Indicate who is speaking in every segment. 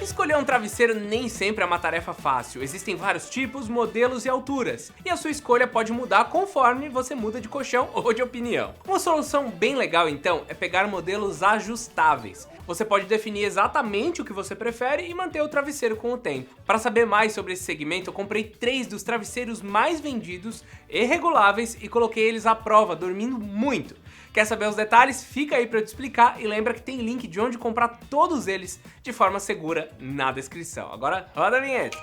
Speaker 1: Escolher um travesseiro nem sempre é uma tarefa fácil, existem vários tipos, modelos e alturas, e a sua escolha pode mudar conforme você muda de colchão ou de opinião. Uma solução bem legal então é pegar modelos ajustáveis. Você pode definir exatamente o que você prefere e manter o travesseiro com o tempo. Para saber mais sobre esse segmento, eu comprei 3 dos travesseiros mais vendidos e reguláveis e coloquei eles à prova, dormindo muito. Quer saber os detalhes? Fica aí para eu te explicar e lembra que tem link de onde comprar todos eles de forma segura na descrição. Agora roda a vinheta!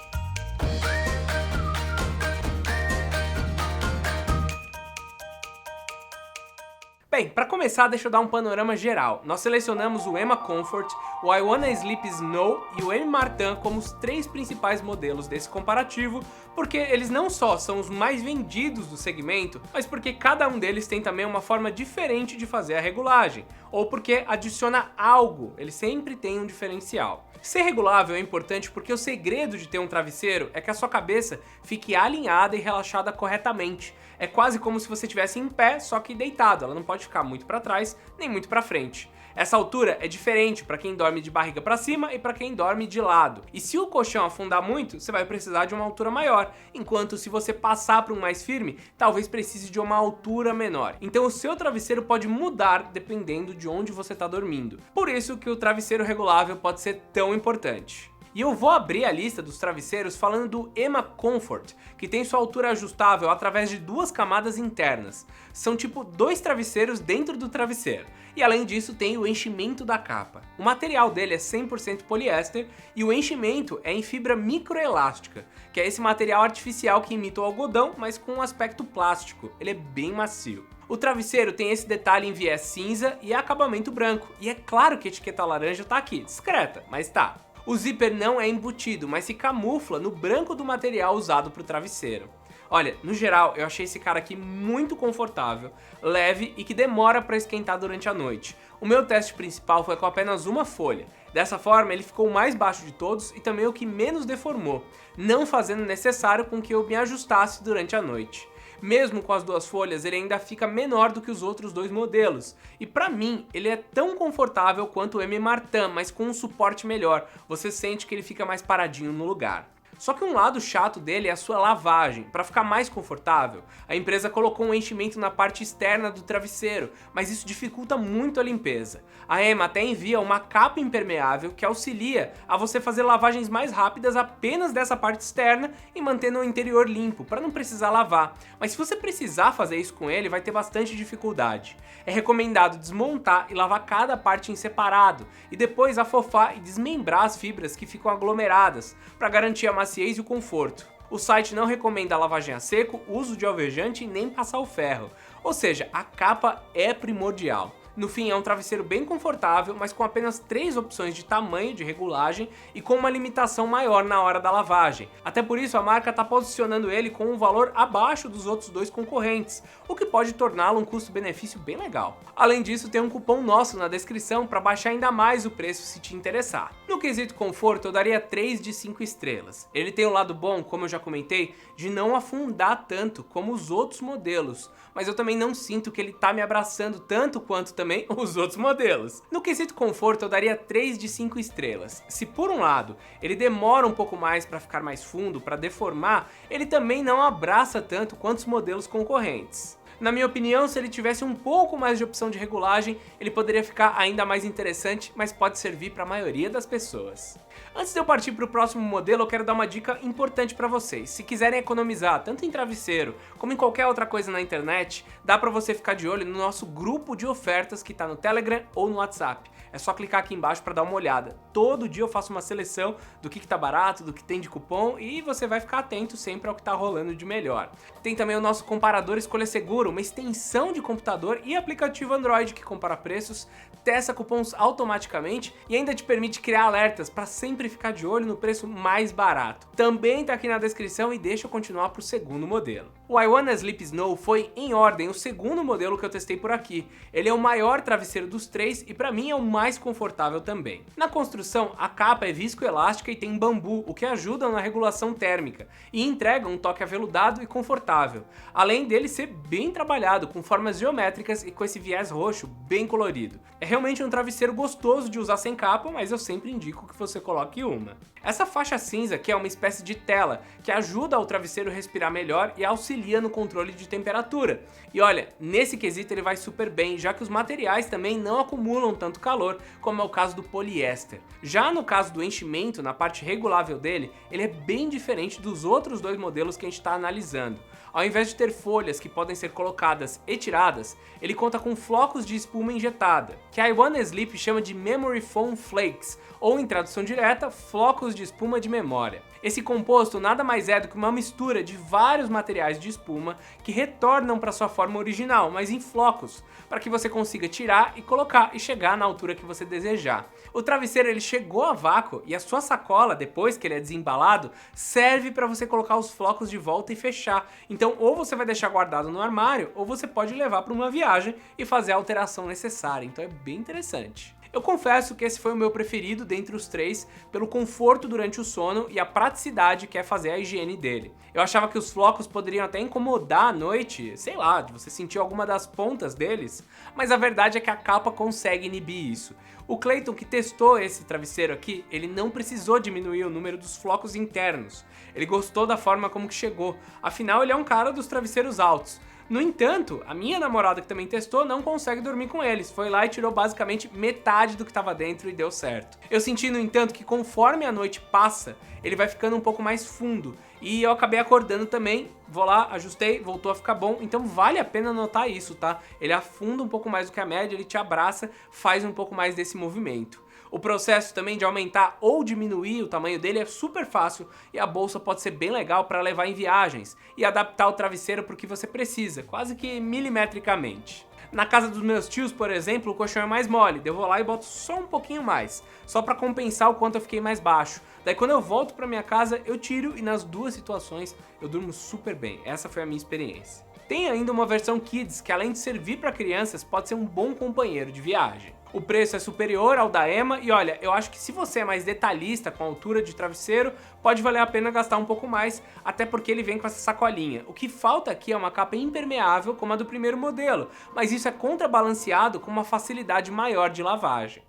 Speaker 1: Bem, para começar, deixa eu dar um panorama geral. Nós selecionamos o Emma Comfort, o I Wanna Sleep Snow e o M Martin como os 3 principais modelos desse comparativo, porque eles não só são os mais vendidos do segmento, mas porque cada um deles tem também uma forma diferente de fazer a regulagem, ou porque adiciona algo, ele sempre tem um diferencial. Ser regulável é importante porque o segredo de ter um travesseiro é que a sua cabeça fique alinhada e relaxada corretamente. É quase como se você estivesse em pé, só que deitado, ela não pode ficar muito para trás nem muito para frente. Essa altura é diferente para quem dorme de barriga para cima e para quem dorme de lado. E se o colchão afundar muito, você vai precisar de uma altura maior, enquanto se você passar para um mais firme, talvez precise de uma altura menor. Então o seu travesseiro pode mudar dependendo de onde você está dormindo. Por isso que o travesseiro regulável pode ser tão importante. E eu vou abrir a lista dos travesseiros falando do Emma Comfort, que tem sua altura ajustável através de 2 camadas internas. São tipo 2 travesseiros dentro do travesseiro. E além disso tem o enchimento da capa. O material dele é 100% poliéster e o enchimento é em fibra microelástica, que é esse material artificial que imita o algodão, mas com um aspecto plástico. Ele é bem macio. O travesseiro tem esse detalhe em viés cinza e acabamento branco. E é claro que a etiqueta laranja tá aqui, discreta, mas tá. O zíper não é embutido, mas se camufla no branco do material usado para o travesseiro. Olha, no geral, eu achei esse cara aqui muito confortável, leve e que demora para esquentar durante a noite. O meu teste principal foi com apenas uma folha. Dessa forma, ele ficou o mais baixo de todos e também o que menos deformou, não fazendo necessário com que eu me ajustasse durante a noite. Mesmo com as 2 folhas, ele ainda fica menor do que os outros 2 modelos. E pra mim, ele é tão confortável quanto o M Martin, mas com um suporte melhor. Você sente que ele fica mais paradinho no lugar. Só que um lado chato dele é a sua lavagem. Para ficar mais confortável, a empresa colocou um enchimento na parte externa do travesseiro, mas isso dificulta muito a limpeza. A Emma até envia uma capa impermeável que auxilia a você fazer lavagens mais rápidas apenas dessa parte externa e mantendo o interior limpo, para não precisar lavar. Mas se você precisar fazer isso com ele, vai ter bastante dificuldade. É recomendado desmontar e lavar cada parte em separado, e depois afofar e desmembrar as fibras que ficam aglomeradas, para garantir a maciez e o conforto. O site não recomenda a lavagem a seco, uso de alvejante e nem passar o ferro. Ou seja, a capa é primordial. No fim, é um travesseiro bem confortável, mas com apenas 3 opções de tamanho de regulagem e com uma limitação maior na hora da lavagem. Até por isso, a marca está posicionando ele com um valor abaixo dos outros 2 concorrentes, o que pode torná-lo um custo-benefício bem legal. Além disso, tem um cupom nosso na descrição para baixar ainda mais o preço se te interessar. No quesito conforto, eu daria 3 de 5 estrelas. Ele tem um lado bom, como eu já comentei, de não afundar tanto como os outros modelos, mas eu também não sinto que ele tá me abraçando tanto quanto também os outros modelos. No quesito conforto, eu daria 3 de 5 estrelas. Se por um lado ele demora um pouco mais para ficar mais fundo, para deformar, ele também não abraça tanto quanto os modelos concorrentes. Na minha opinião, se ele tivesse um pouco mais de opção de regulagem, ele poderia ficar ainda mais interessante, mas pode servir para a maioria das pessoas. Antes de eu partir para o próximo modelo, eu quero dar uma dica importante para vocês. Se quiserem economizar tanto em travesseiro como em qualquer outra coisa na internet, dá para você ficar de olho no nosso grupo de ofertas que está no Telegram ou no WhatsApp. É só clicar aqui embaixo para dar uma olhada. Todo dia eu faço uma seleção do que tá barato, do que tem de cupom, e você vai ficar atento sempre ao que tá rolando de melhor. Tem também o nosso comparador Escolha Seguro, uma extensão de computador e aplicativo Android que compara preços, testa cupons automaticamente e ainda te permite criar alertas para sempre ficar de olho no preço mais barato. Também tá aqui na descrição e deixa eu continuar pro segundo modelo. O I Wanna Sleep Snow foi, em ordem, o segundo modelo que eu testei por aqui. Ele é o maior travesseiro dos três e pra mim é o mais confortável também. Na construção, a capa é viscoelástica e tem bambu, o que ajuda na regulação térmica e entrega um toque aveludado e confortável, além dele ser bem trabalhado, com formas geométricas e com esse viés roxo bem colorido. É realmente um travesseiro gostoso de usar sem capa, mas eu sempre indico que você coloque uma. Essa faixa cinza aqui é uma espécie de tela que ajuda o travesseiro a respirar melhor e auxilia no controle de temperatura. E olha, nesse quesito ele vai super bem, já que os materiais também não acumulam tanto calor, como é o caso do poliéster. Já no caso do enchimento, na parte regulável dele, ele é bem diferente dos outros dois modelos que a gente está analisando. Ao invés de ter folhas que podem ser colocadas e tiradas, ele conta com flocos de espuma injetada, que a I Wanna Sleep chama de Memory Foam Flakes, ou em tradução direta, flocos de espuma de memória. Esse composto nada mais é do que uma mistura de vários materiais de espuma que retornam para sua forma original, mas em flocos, para que você consiga tirar e colocar e chegar na altura que você desejar. O travesseiro ele chegou a vácuo e a sua sacola, depois que ele é desembalado, serve para você colocar os flocos de volta e fechar. Então ou você vai deixar guardado no armário, ou você pode levar para uma viagem e fazer a alteração necessária. Então é bem interessante. Eu confesso que esse foi o meu preferido dentre os três, pelo conforto durante o sono e a praticidade que é fazer a higiene dele. Eu achava que os flocos poderiam até incomodar à noite, sei lá, de você sentir alguma das pontas deles, mas a verdade é que a capa consegue inibir isso. O Clayton, que testou esse travesseiro aqui, ele não precisou diminuir o número dos flocos internos. Ele gostou da forma como que chegou, afinal ele é um cara dos travesseiros altos. No entanto, a minha namorada que também testou não consegue dormir com eles, foi lá e tirou basicamente metade do que estava dentro e deu certo. Eu senti, no entanto, que conforme a noite passa, ele vai ficando um pouco mais fundo, e eu acabei acordando também, vou lá, ajustei, voltou a ficar bom, então vale a pena notar isso, tá? Ele afunda um pouco mais do que a média, ele te abraça, faz um pouco mais desse movimento. O processo também de aumentar ou diminuir o tamanho dele é super fácil e a bolsa pode ser bem legal para levar em viagens e adaptar o travesseiro para o que você precisa, quase que milimetricamente. Na casa dos meus tios, por exemplo, o colchão é mais mole, eu vou lá e boto só um pouquinho mais, só para compensar o quanto eu fiquei mais baixo. Daí quando eu volto para minha casa, eu tiro e nas duas situações eu durmo super bem, essa foi a minha experiência. Tem ainda uma versão Kids, que além de servir para crianças, pode ser um bom companheiro de viagem. O preço é superior ao da EMA e olha, eu acho que se você é mais detalhista com a altura de travesseiro, pode valer a pena gastar um pouco mais, até porque ele vem com essa sacolinha. O que falta aqui é uma capa impermeável como a do primeiro modelo, mas isso é contrabalanceado com uma facilidade maior de lavagem.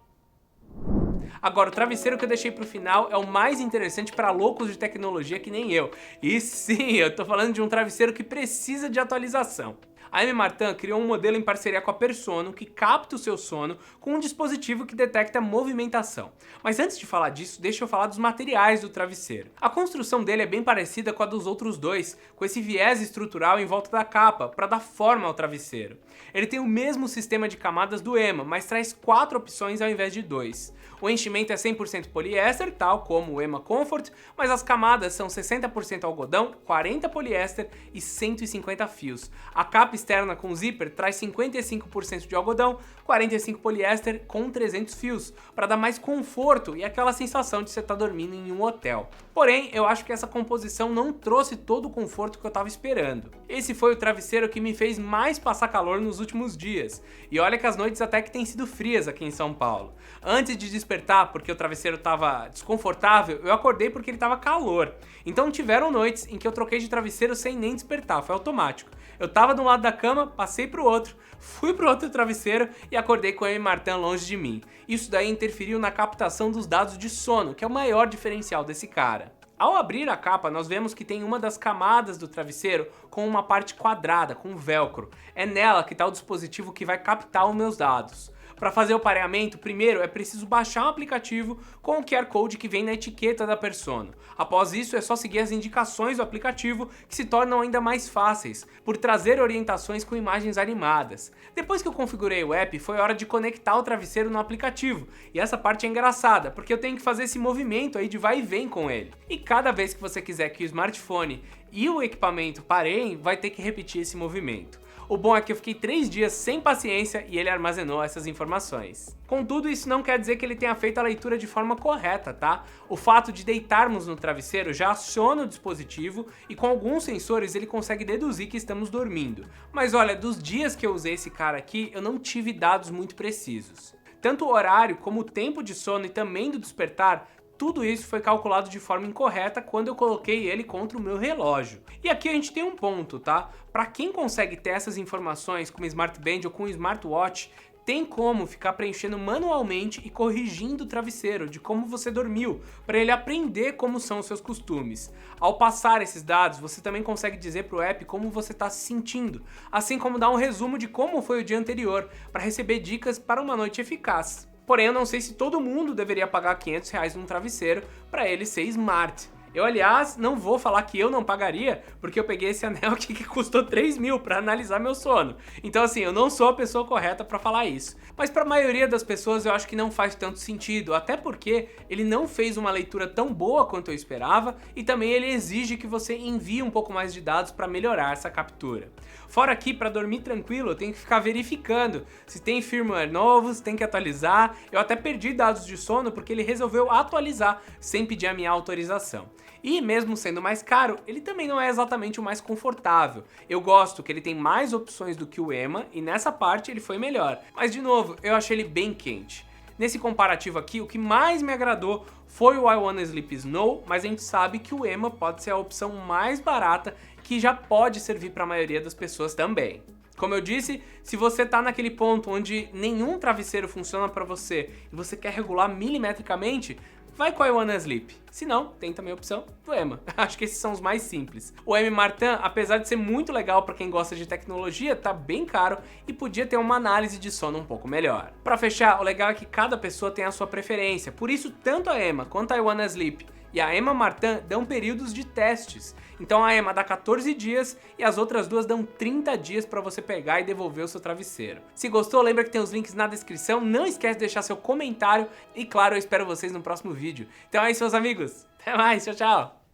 Speaker 1: Agora, o travesseiro que eu deixei pro final é o mais interessante para loucos de tecnologia que nem eu. E sim, eu tô falando de um travesseiro que precisa de atualização. A M. Martin criou um modelo em parceria com a Persono que capta o seu sono com um dispositivo que detecta movimentação. Mas antes de falar disso, deixa eu falar dos materiais do travesseiro. A construção dele é bem parecida com a dos outros dois, com esse viés estrutural em volta da capa, para dar forma ao travesseiro. Ele tem o mesmo sistema de camadas do EMA, mas traz 4 opções ao invés de 2. O enchimento é 100% poliéster, tal como o EMA Comfort, mas as camadas são 60% algodão, 40% poliéster e 150 fios. A capa externa com zíper traz 55% de algodão, 45% poliéster com 300 fios, para dar mais conforto e aquela sensação de você estar dormindo em um hotel. Porém, eu acho que essa composição não trouxe todo o conforto que eu estava esperando. Esse foi o travesseiro que me fez mais passar calor nos últimos dias, e olha que as noites até que têm sido frias aqui em São Paulo. Antes de despertar porque o travesseiro estava desconfortável, eu acordei porque ele estava calor. Então tiveram noites em que eu troquei de travesseiro sem nem despertar, foi automático. Eu tava de um lado da cama, passei pro outro, fui pro outro travesseiro e acordei com a M. Martin longe de mim. Isso daí interferiu na captação dos dados de sono, que é o maior diferencial desse cara. Ao abrir a capa, nós vemos que tem uma das camadas do travesseiro com uma parte quadrada, com velcro. É nela que está o dispositivo que vai captar os meus dados. Para fazer o pareamento, primeiro é preciso baixar um aplicativo com o QR Code que vem na etiqueta da Persono. Após isso, é só seguir as indicações do aplicativo, que se tornam ainda mais fáceis, por trazer orientações com imagens animadas. Depois que eu configurei o app, foi hora de conectar o travesseiro no aplicativo, e essa parte é engraçada, porque eu tenho que fazer esse movimento aí de vai e vem com ele. E cada vez que você quiser que o smartphone e o equipamento pareiem, vai ter que repetir esse movimento. O bom é que eu fiquei 3 dias sem paciência e ele armazenou essas informações. Contudo, isso não quer dizer que ele tenha feito a leitura de forma correta, tá? O fato de deitarmos no travesseiro já aciona o dispositivo e com alguns sensores ele consegue deduzir que estamos dormindo. Mas olha, dos dias que eu usei esse cara aqui, eu não tive dados muito precisos. Tanto o horário como o tempo de sono e também do despertar, tudo isso foi calculado de forma incorreta quando eu coloquei ele contra o meu relógio. E aqui a gente tem um ponto, tá? Para quem consegue ter essas informações com um smartband ou com um smartwatch, tem como ficar preenchendo manualmente e corrigindo o travesseiro de como você dormiu, para ele aprender como são os seus costumes. Ao passar esses dados, você também consegue dizer para o app como você está se sentindo, assim como dar um resumo de como foi o dia anterior, para receber dicas para uma noite eficaz. Porém, eu não sei se todo mundo deveria pagar R$500 num travesseiro para ele ser smart. Eu, aliás, não vou falar que eu não pagaria, porque eu peguei esse anel aqui que custou 3 mil para analisar meu sono. Então, assim, eu não sou a pessoa correta para falar isso. Mas para a maioria das pessoas eu acho que não faz tanto sentido, até porque ele não fez uma leitura tão boa quanto eu esperava e também ele exige que você envie um pouco mais de dados para melhorar essa captura. Fora aqui, para dormir tranquilo, eu tenho que ficar verificando se tem firmware novos, tem que atualizar. Eu até perdi dados de sono porque ele resolveu atualizar sem pedir a minha autorização. E mesmo sendo mais caro, ele também não é exatamente o mais confortável. Eu gosto que ele tem mais opções do que o EMA e nessa parte ele foi melhor. Mas de novo, eu achei ele bem quente. Nesse comparativo aqui, o que mais me agradou foi o I Wanna Sleep Snow, mas a gente sabe que o EMA pode ser a opção mais barata que já pode servir para a maioria das pessoas também. Como eu disse, se você tá naquele ponto onde nenhum travesseiro funciona para você e você quer regular milimetricamente, vai com o I Wanna Sleep. Se não, tem também a opção do EMA. Acho que esses são os mais simples. O M Martin, apesar de ser muito legal para quem gosta de tecnologia, tá bem caro e podia ter uma análise de sono um pouco melhor. Para fechar, o legal é que cada pessoa tem a sua preferência, por isso tanto a EMA quanto a I Wanna Sleep e a M Martin dão períodos de testes. Então a EMA dá 14 dias e as outras duas dão 30 dias para você pegar e devolver o seu travesseiro. Se gostou, lembra que tem os links na descrição, não esquece de deixar seu comentário e claro, eu espero vocês no próximo vídeo. Então é isso, meus amigos. Até mais, tchau, tchau!